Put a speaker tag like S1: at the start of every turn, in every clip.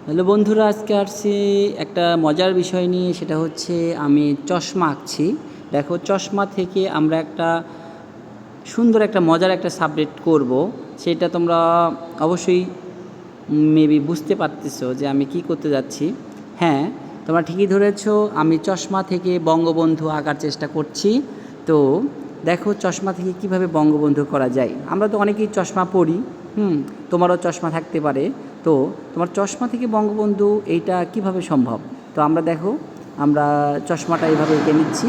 S1: Hello বন্ধুরা, আজকে আসছি একটা মজার বিষয় নিয়ে। সেটা হচ্ছে আমি চশমা আঁকছি। দেখো, চশমা থেকে আমরা একটা সুন্দর একটা মজার একটা সাবজেক্ট করব। সেটা তোমরা অবশ্যই মেবি বুঝতে পারতেছো যে আমি কি করতে যাচ্ছি। হ্যাঁ, তোমরা ঠিকই ধরেছো, আমি চশমা থেকে বঙ্গবন্ধু আঁকার চেষ্টা করছি। তো দেখো, চশমা থেকে কিভাবে বঙ্গবন্ধু করা যায়। আমরা তো অনেকেই চশমা পরি, তোমারও চশমা থাকতে পারে। তো তোমার চশমা থেকে বঙ্গবন্ধু এইটা কিভাবে সম্ভব। তো আমরা চশমাটা এইভাবে এঁকে নিচ্ছি।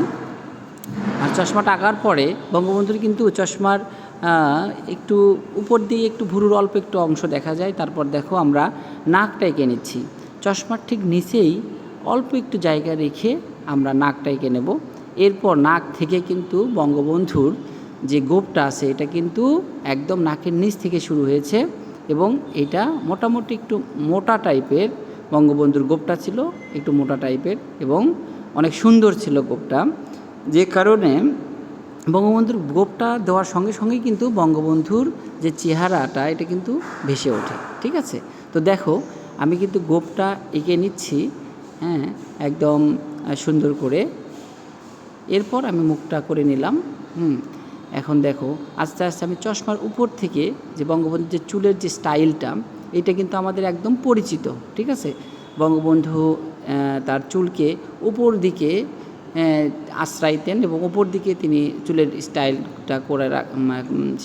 S1: আর চশমাটা আঁকার পরে বঙ্গবন্ধুর কিন্তু চশমার একটু উপর দিয়ে একটু ভুরুর অল্প একটু অংশ দেখা যায়। তারপর দেখো, আমরা নাকটা এঁকে নিচ্ছি। চশমার ঠিক নিচেই অল্প একটু জায়গা রেখে আমরা নাকটা এঁকে নেব। এরপর নাক থেকে কিন্তু বঙ্গবন্ধুর যে গোঁপটা আছে, এটা কিন্তু একদম নাকের নিচ থেকে শুরু হয়েছে এবং এটা মোটামুটি একটু মোটা টাইপের। বঙ্গবন্ধুর গোঁপটা ছিল একটু মোটা টাইপের এবং অনেক সুন্দর ছিল গোঁপটা, যে কারণে বঙ্গবন্ধুর গোঁপটা দেওয়ার সঙ্গে সঙ্গেই কিন্তু বঙ্গবন্ধুর যে চেহারাটা, এটা কিন্তু ভেসে ওঠে। ঠিক আছে, তো দেখো, আমি কিন্তু গোঁপটা এঁকে নিচ্ছি, হ্যাঁ, একদম সুন্দর করে। এরপর আমি মুখটা করে নিলাম। এখন দেখো, আস্তে আস্তে আমি চশমার উপর থেকে যে বঙ্গবন্ধুর যে চুলের যে স্টাইলটা, এটা কিন্তু আমাদের একদম পরিচিত। ঠিক আছে, বঙ্গবন্ধু তার চুলকে উপর দিকে আশ্রাইতেন এবং উপর দিকে তিনি চুলের স্টাইলটা করে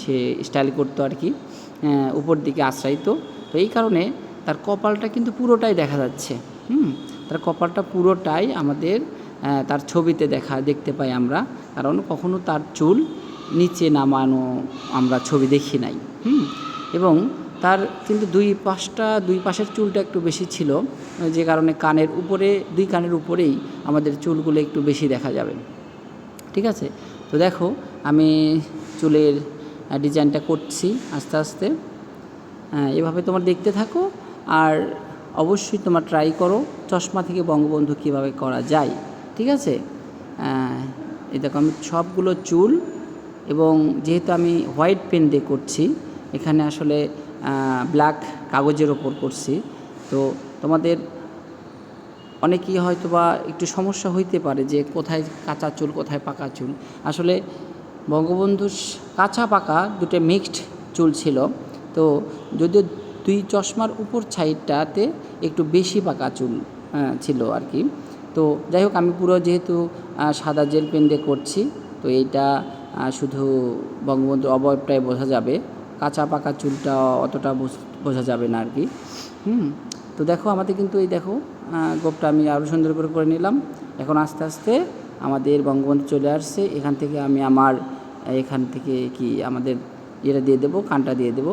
S1: সে স্টাইল করতো আর কি, উপর দিকে আশ্রাইত। তো এই কারণে তার কপালটা কিন্তু পুরোটাই দেখা যাচ্ছে। তার কপালটা পুরোটাই আমাদের তার ছবিতে দেখতে পাই আমরা, কারণ কখনো তার চুল নিচে নামানো আমরা ছবি দেখি নাই। এবং তার কিন্তু দুই পাশের চুলটা একটু বেশি ছিল, যে কারণে দুই কানের উপরেই আমাদের চুলগুলো একটু বেশি দেখা যাবে। ঠিক আছে, তো দেখো, আমি চুলের ডিজাইনটা করছি আস্তে আস্তে। এভাবে তোমার দেখতে থাকো, আর অবশ্যই তোমার ট্রাই করো চশমা থেকে বঙ্গবন্ধু কীভাবে করা যায়। ঠিক আছে, এই দেখো, আমি সবগুলো চুল, এবং যেহেতু আমি হোয়াইট পেন দিয়ে করছি, এখানে আসলে ব্ল্যাক কাগজের ওপর করছি, তো তোমাদের অনেকেই হয়তো বা একটু সমস্যা হইতে পারে যে কোথায় কাঁচা চুল কোথায় পাকা চুল। আসলে বঙ্গবন্ধুর কাঁচা পাকা দুটো মিক্সড চুল ছিল। তো যদিও দুই চশমার উপর সাইডটাতে একটু বেশি পাকা চুল ছিল আর কি। তো যাই হোক, আমি পুরো যেহেতু সাদা জেল পেন দিয়ে করছি, তো এইটা শুধু বঙ্গবন্ধুর অবয়বটাই বোঝা যাবে, কাঁচা পাকা চুলটা অতটা বোঝা যাবে না আর কি। তো দেখো, আমাদের কিন্তু এই দেখো, গোঁপটা আমি আরও সুন্দর করে নিলাম। এখন আস্তে আস্তে আমাদের বঙ্গবন্ধু চলে আসছে। এখান থেকে আমি এখান থেকে আমাদের ইয়েটা দিয়ে দেবো, কানটা দিয়ে দেবো।